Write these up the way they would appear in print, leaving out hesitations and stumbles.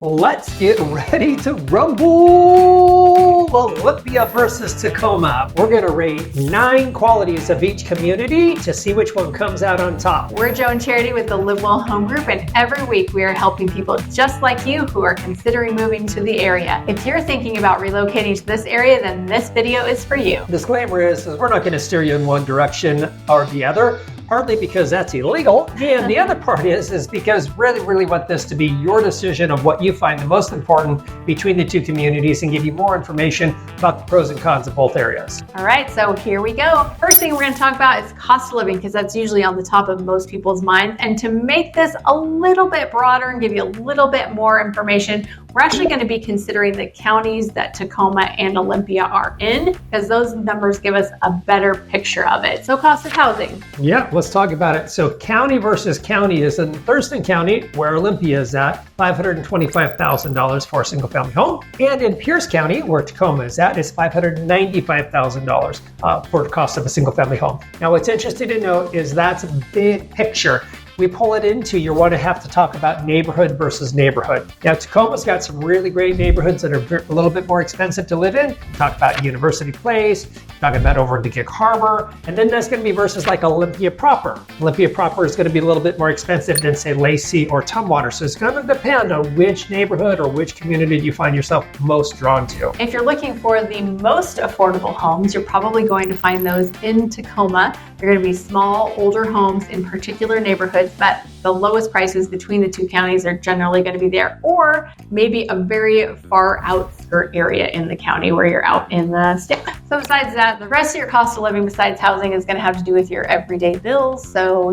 Let's get ready to rumble! Olympia versus Tacoma. We're going to rate 9 qualities of each community to see which one comes out on top. We're Joe and Charity with the Live Well Home Group, and every week we are helping people just like you who are considering moving to the area. If you're thinking about relocating to this area, then this video is for you. Disclaimer is we're not going to steer you in one direction or the other. Partly because that's illegal, and the other part is because really want this to be your decision of what you find the most important between the two communities and give you more information about the pros and cons of both areas. All right, so here we go. First thing we're going to talk about is cost of living, because that's usually on the top of most people's minds. And to make this a little bit broader and give you a little bit more information, we're actually going to be considering the counties that Tacoma and Olympia are in, because those numbers give us a better picture of it. So cost of housing. Yeah, let's talk about it. So county versus county is in Thurston County, where Olympia is at, $525,000 for a single family home. And in Pierce County, where Tacoma is at, is $595,000 for the cost of a single family home. Now, what's interesting to note is that's a big picture. We pull it into, you want to have to talk about neighborhood versus neighborhood. Now, Tacoma's got some really great neighborhoods that are a little bit more expensive to live in. Talk about University Place, talking about over in the Gig Harbor, and then that's going to be versus like Olympia proper. Olympia proper is going to be a little bit more expensive than, say, Lacey or Tumwater. So it's going to depend on which neighborhood or which community you find yourself most drawn to. If you're looking for the most affordable homes, you're probably going to find those in Tacoma. They're going to be small, older homes in particular neighborhoods, but the lowest prices between the two counties are generally going to be there, or maybe a very far outskirt area in the county where you're out in the state. So besides that, the rest of your cost of living besides housing is going to have to do with your everyday bills. So,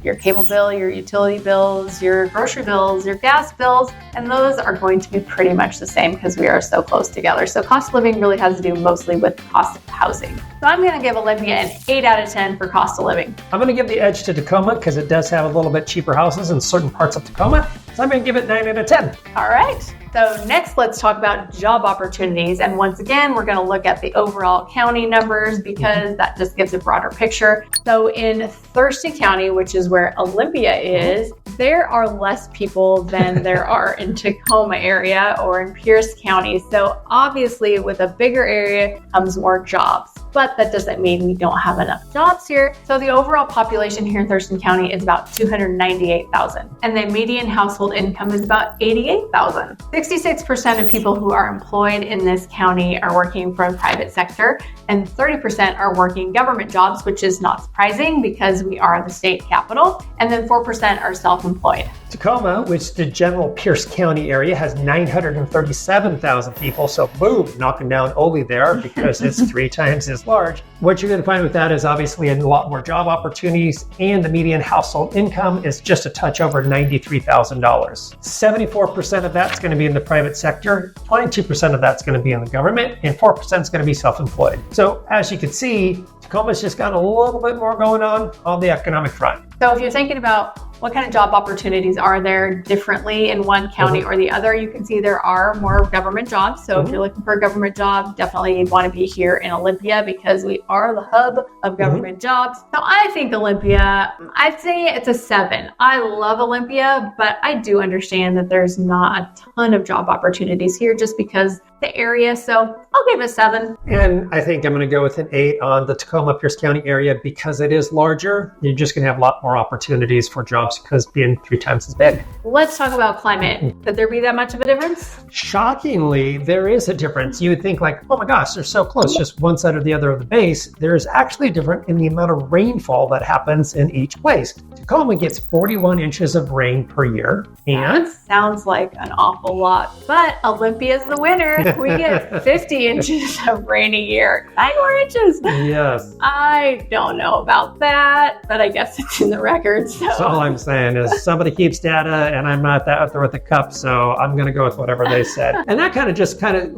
your cable bill, your utility bills, your grocery bills, your gas bills, and those are going to be pretty much the same because we are so close together. So cost of living really has to do mostly with cost of housing. So I'm going to give Olympia an 8 out of 10 for cost of living. I'm going to give the edge to Tacoma because it does have a little bit cheaper houses in certain parts of Tacoma. So I'm going to give it 9 out of 10. All right. So next, let's talk about job opportunities. And once again, we're going to look at the overall county numbers because that just gives a broader picture. So in Thurston County, which is where Olympia is, there are less people than there are in Tacoma area or in Pierce County. So obviously with a bigger area comes more jobs, but that doesn't mean we don't have enough jobs here. So the overall population here in Thurston County is about 298,000, and the median household income is about 88,000. 66% of people who are employed in this county are working for the private sector, and 30% are working government jobs, which is not surprising because we are the state capital, and then 4% are self-employed. Tacoma, which the general Pierce County area, has 937,000 people, so boom, knocking down Ole there because it's 3 times as large. What you're going to find with that is obviously a lot more job opportunities, and the median household income is just a touch over $93,000. 74% of that's going to be in the private sector, 22% of that's going to be in the government, and 4% is going to be self-employed. So as you can see, Tacoma's just got a little bit more going on the economic front. So if you're thinking about what kind of job opportunities are there differently in one county or the other, you can see there are more government jobs. So if you're looking for a government job, definitely want to be here in Olympia because we are the hub of government jobs. So I think Olympia, I'd say it's a 7. I love Olympia, but I do understand that there's not a ton of job opportunities here just because the area. So I'll give it a 7. And I think I'm going to go with an 8 on the Tacoma Pierce County area because it is larger. You're just going to have a lot more opportunities for jobs because being 3 times as big. Let's talk about climate. Could there be that much of a difference? Shockingly, there is a difference. You would think like, oh my gosh, they're so close, just one side or the other of the base. There's actually different in the amount of rainfall that happens in each place. Tacoma gets 41 inches of rain per year. And that sounds like an awful lot, but Olympia's the winner. We get 50 inches of rain a year. 9 more inches. Yes. I don't know about that, but I guess it's in the records. So. That's all I'm saying is somebody keeps data and I'm not out there with the cup, so I'm going to go with whatever they said. And that kind of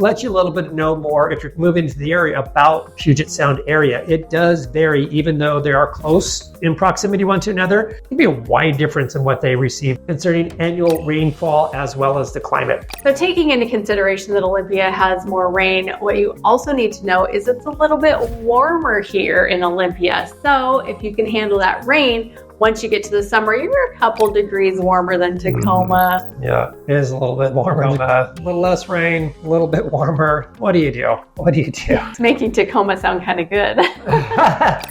lets you a little bit know more if you're moving to the area about Puget Sound area. It does vary, even though they are close in proximity one to another. It can be a wide difference in what they receive concerning annual rainfall as well as the climate. So taking into consideration that Olympia has more rain, what you also need to know is it's a little bit warmer here in Olympia. So if you can handle that rain, once you get to the summer, you're a couple degrees warmer than Tacoma. Yeah, it is a little bit warmer. A little less rain, a little bit warmer. What do you do? It's making Tacoma sound kind of good.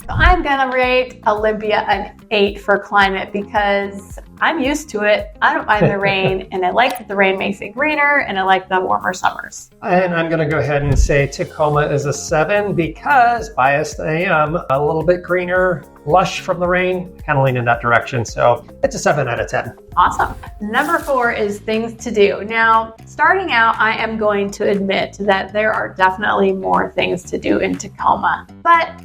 I'm going to rate Olympia an 8 for climate because I'm used to it. I don't mind the rain, and I like that the rain makes it greener, and I like the warmer summers. And I'm going to go ahead and say Tacoma is a 7 because, biased I am, a little bit greener, lush from the rain, kind of lean in that direction. So it's a 7 out of 10. Awesome. Number 4 is things to do. Now, starting out, I am going to admit that there are definitely more things to do in Tacoma. But,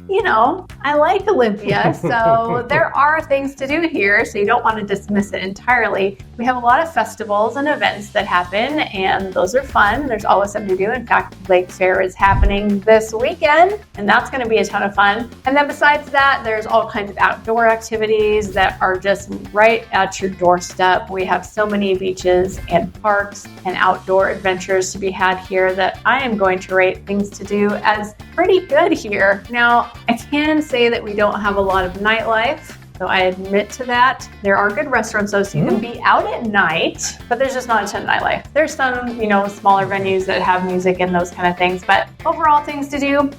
I like Olympia, so there are things to do here, so you don't want to dismiss it entirely. We have a lot of festivals and events that happen, and those are fun. There's always something to do. In fact, Lake Fair is happening this weekend, and that's going to be a ton of fun. And then besides that, there's all kinds of outdoor activities that are just right at your doorstep. We have so many beaches and parks and outdoor adventures to be had here that I am going to rate things to do as pretty good here. Now, I can say that we don't have a lot of nightlife. So I admit to that. There are good restaurants though, so you can be out at night, but there's just not a ton of nightlife. There's some, smaller venues that have music and those kind of things, but overall things to do,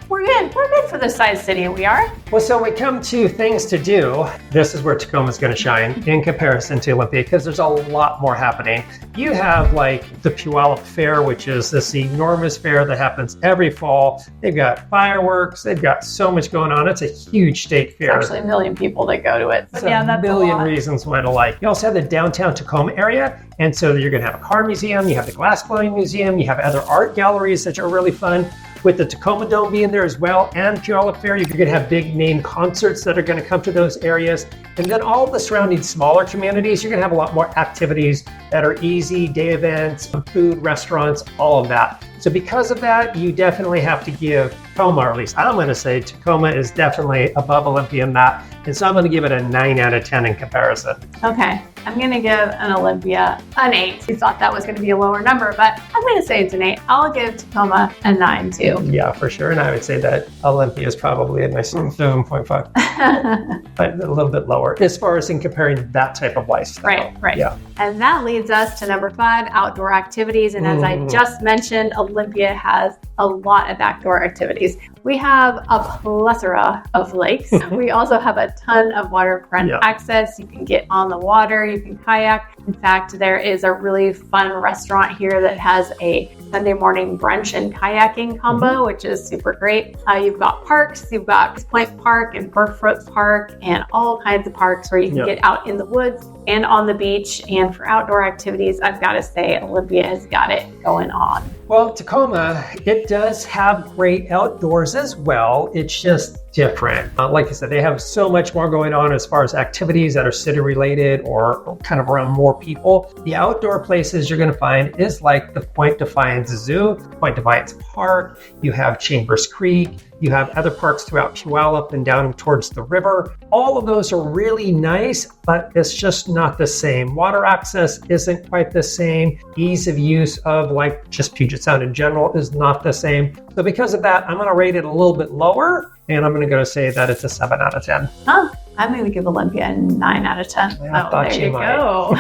we're good. We're good for the size city we are. Well, so we come to things to do. This is where Tacoma is going to shine in comparison to Olympia because there's a lot more happening. You have like the Puyallup Fair, which is this enormous fair that happens every fall. They've got fireworks. They've got so much going on. It's a huge state fair. Actually, 1 million people that go to it. So that's a million reasons why to like. You also have the downtown Tacoma area. And so you're going to have a car museum. You have the glass blowing museum. You have other art galleries that are really fun. With the Tacoma Dome being there as well and Puyallup Fair, you're going to have big name concerts that are going to come to those areas. And then all the surrounding smaller communities, you're going to have a lot more activities that are easy, day events, food, restaurants, all of that. So because of that, you definitely have to give Tacoma, or at least I'm going to say Tacoma is definitely above Olympia in that. And so I'm going to give it a 9 out of 10 in comparison. Okay, I'm going to give an Olympia an 8. We thought that was going to be a lower number, but I'm going to say it's an 8. I'll give Tacoma a 9 too. Yeah, for sure. And I would say that Olympia is probably a nice 7.5, but a little bit lower as far as in comparing that type of lifestyle. Right. Yeah. And that leads us to number 5, outdoor activities. And as I just mentioned, Olympia has a lot of outdoor activities. We have a plethora of lakes. We also have a ton of waterfront access. You can get on the water, you can kayak. In fact, there is a really fun restaurant here that has a Sunday morning brunch and kayaking combo, which is super great. You've got parks, you've got Point Park and Burfoot Park and all kinds of parks where you can get out in the woods and on the beach. And for outdoor activities, I've got to say Olympia has got it going on. Well, Tacoma, it does have great outdoors as well. It's just different. Like I said, they have so much more going on as far as activities that are city related or kind of around more people. The outdoor places you're going to find is like the Point Defiance Zoo, Point Defiance Park. You have Chambers Creek. You have other parks throughout Puyallup and down towards the river. All of those are really nice, but it's just not the same. Water access isn't quite the same. Ease of use of like just Puget Sound in general is not the same. So because of that, I'm going to rate it a little bit lower, and I'm going to go say that it's a 7 out of 10. Huh? I'm going to give Olympia a 9 out of 10. There you go.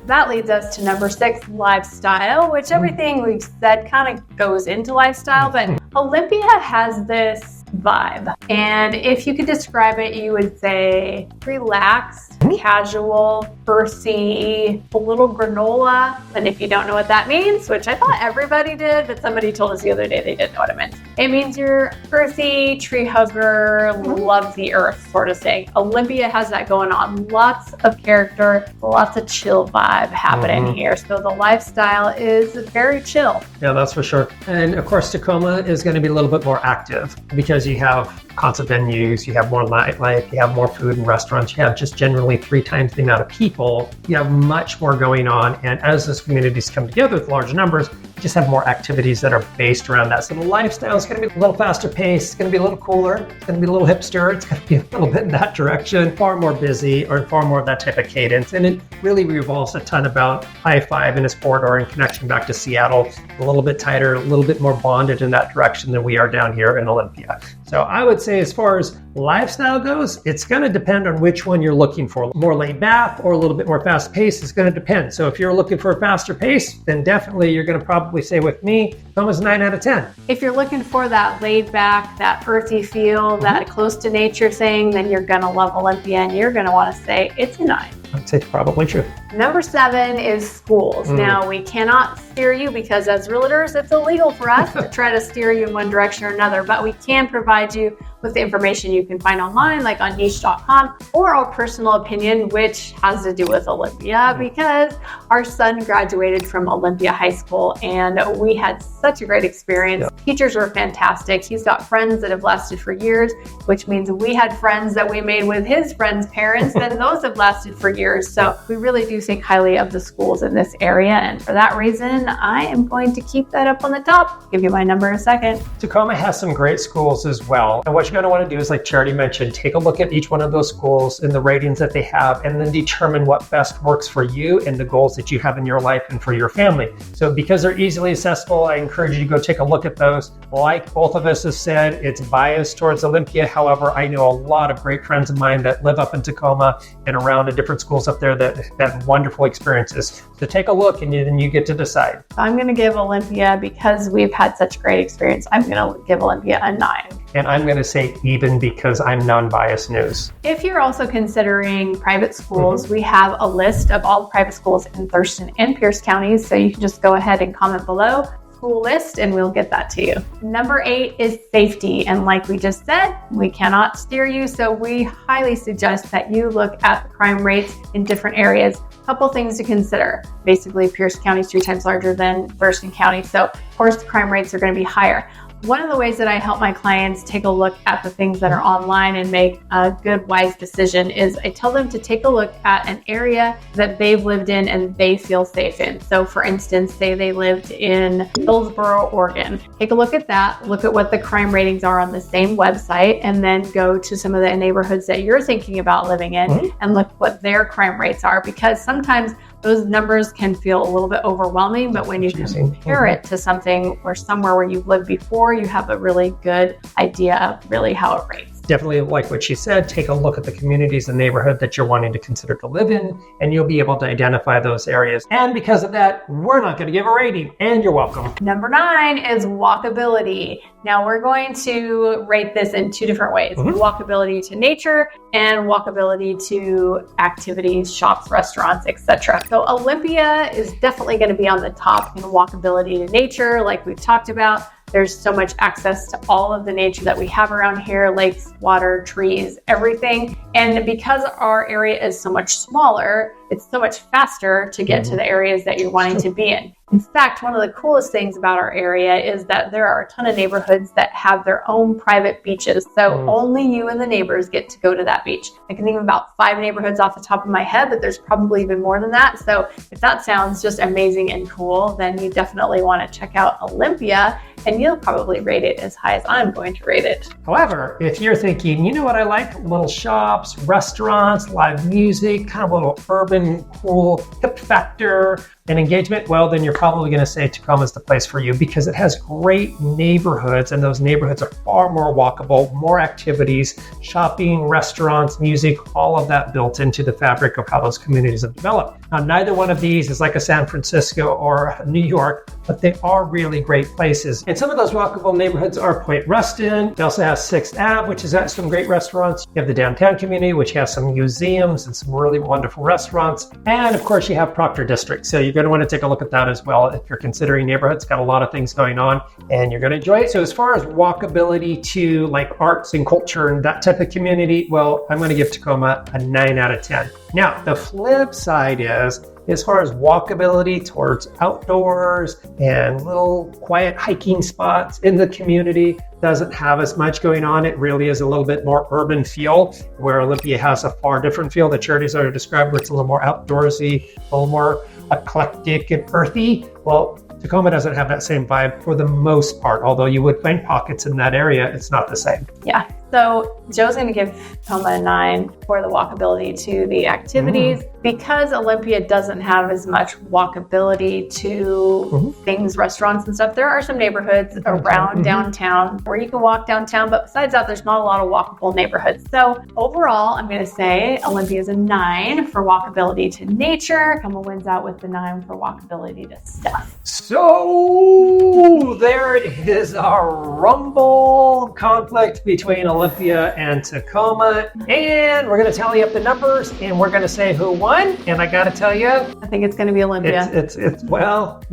That leads us to number 6, lifestyle, which everything we've said kind of goes into lifestyle, but Olympia has this vibe. And if you could describe it, you would say relaxed, casual, earthy, a little granola. And if you don't know what that means, which I thought everybody did, but somebody told us the other day they didn't know what it meant. It means you're earthy, tree hugger, love the earth sort of thing. Olympia has that going on. Lots of character, lots of chill vibe happening here. So the lifestyle is very chill. Yeah, that's for sure. And of course, Tacoma is going to be a little bit more active because you have concert venues, you have more nightlife, you have more food and restaurants, you have just generally 3 times the amount of people. You have much more going on. And as those communities come together with large numbers, just have more activities that are based around that. So the lifestyle is going to be a little faster paced, it's going to be a little cooler, it's going to be a little hipster, it's going to be a little bit in that direction, far more busy, or far more of that type of cadence. And it really revolves a ton about I-5 and its corridor and connection back to Seattle, a little bit tighter, a little bit more bonded in that direction than we are down here in Olympia. So I would say as far as lifestyle goes, it's going to depend on which one you're looking for. More laid back or a little bit more fast paced, it's going to depend. So if you're looking for a faster pace, then definitely you're going to probably say with me, Tacoma's 9 out of 10. If you're looking for that laid back, that earthy feel, that close to nature thing, then you're going to love Olympia and you're going to want to say it's a 9. I'd say it's probably true. Number 7 is schools. Now, we cannot steer you because as realtors, it's illegal for us to try to steer you in one direction or another, but we can provide you with the information you can find online, like on niche.com, or our personal opinion, which has to do with Olympia because our son graduated from Olympia High School and we had such a great experience. Yeah. Teachers were fantastic. He's got friends that have lasted for years, which means we had friends that we made with his friends' parents, and those have lasted for years. So we really do think highly of the schools in this area. And for that reason, I am going to keep that up on the top. I'll give you my number in a second. Tacoma has some great schools as well. And what you're going to want to do is, like Charity mentioned, take a look at each one of those schools and the ratings that they have, and then determine what best works for you and the goals that you have in your life and for your family. So because they're easily accessible, I encourage you to go take a look at those. Like both of us have said, it's biased towards Olympia. However, I know a lot of great friends of mine that live up in Tacoma and around the different schools up there that have wonderful experiences. So take a look and then you get to decide. I'm going to give Olympia, because we've had such great experience, I'm going to give Olympia a 9. And I'm going to say even because I'm non-biased news. If you're also considering private schools, we have a list of all the private schools in Thurston and Pierce counties. So you can just go ahead and comment below school list and we'll get that to you. Number 8 is safety. And like we just said, we cannot steer you. So we highly suggest that you look at the crime rates in different areas. Couple things to consider. Basically, Pierce County is 3 times larger than Thurston County. So of course the crime rates are going to be higher. One of the ways that I help my clients take a look at the things that are online and make a good, wise decision is I tell them to take a look at an area that they've lived in and they feel safe in. So for instance, say they lived in Hillsboro, Oregon. Take a look at that, look at what the crime ratings are on the same website, and then go to some of the neighborhoods that you're thinking about living in and look what their crime rates are, because sometimes those numbers can feel a little bit overwhelming, but when you compare it to something or somewhere where you've lived before, you have a really good idea of really how it rates. Definitely, like what she said, take a look at the communities and neighborhood that you're wanting to consider to live in, and you'll be able to identify those areas. And because of that, we're not going to give a rating, and you're welcome. Number 9 is walkability. Now we're going to rate this in 2 different ways. Walkability to nature and walkability to activities, shops, restaurants, etc. So Olympia is definitely going to be on the top in walkability to nature, like we've talked about. There's so much access to all of the nature that we have around here, lakes, water, trees, everything. And because our area is so much smaller, it's so much faster to get to the areas that you're wanting to be in. In fact, one of the coolest things about our area is that there are a ton of neighborhoods that have their own private beaches. So only you and the neighbors get to go to that beach. I can think of about 5 neighborhoods off the top of my head, but there's probably even more than that. So if that sounds just amazing and cool, then you definitely want to check out Olympia, and you'll probably rate it as high as I'm going to rate it. However, if you're thinking, you know what I like? Little shops, restaurants, live music, kind of a little urban, cool, hip factor and engagement, well, then you're probably going to say Tacoma is the place for you because it has great neighborhoods, and those neighborhoods are far more walkable, more activities, shopping, restaurants, music, all of that built into the fabric of how those communities have developed. Now, neither one of these is like a San Francisco or New York, but they are really great places. And some of those walkable neighborhoods are Point Ruston. They also have 6th Ave, which has some great restaurants. You have the downtown community, which has some museums and some really wonderful restaurants. And of course, you have Proctor District. So you're going to want to take a look at that as well. If you're considering neighborhoods, got a lot of things going on and you're going to enjoy it. So as far as walkability to like arts and culture and that type of community, well, I'm going to give Tacoma a 9 out of 10. Now, the flip side is, as far as walkability towards outdoors and little quiet hiking spots in the community, doesn't have as much going on. It really is a little bit more urban feel, where Olympia has a far different feel that Charity's already described, where it's a little more outdoorsy, a little more eclectic and earthy. Well, Tacoma doesn't have that same vibe for the most part, although you would find pockets in that area. It's not the same. Yeah. So Joe's going to give Tacoma a 9 for the walkability to the activities. Because Olympia doesn't have as much walkability to things, restaurants and stuff. There are some neighborhoods around downtown where you can walk downtown, but besides that, there's not a lot of walkable neighborhoods. So overall, I'm going to say Olympia is a 9 for walkability to nature. Tacoma wins out with the 9 for walkability to stuff. So there it is, our rumble conflict between Olympia and Tacoma. And we're going to tally up the numbers and we're going to say who won. And I got to tell you, I think it's going to be Olympia. It's well,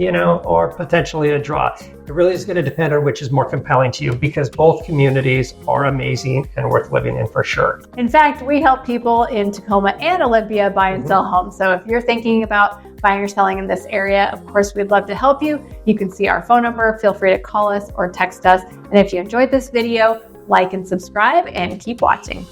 or potentially a draw. It really is going to depend on which is more compelling to you because both communities are amazing and worth living in for sure. In fact, we help people in Tacoma and Olympia buy and sell homes. So if you're thinking about buying or selling in this area, of course, we'd love to help you. You can see our phone number. Feel free to call us or text us. And if you enjoyed this video, like and subscribe and keep watching.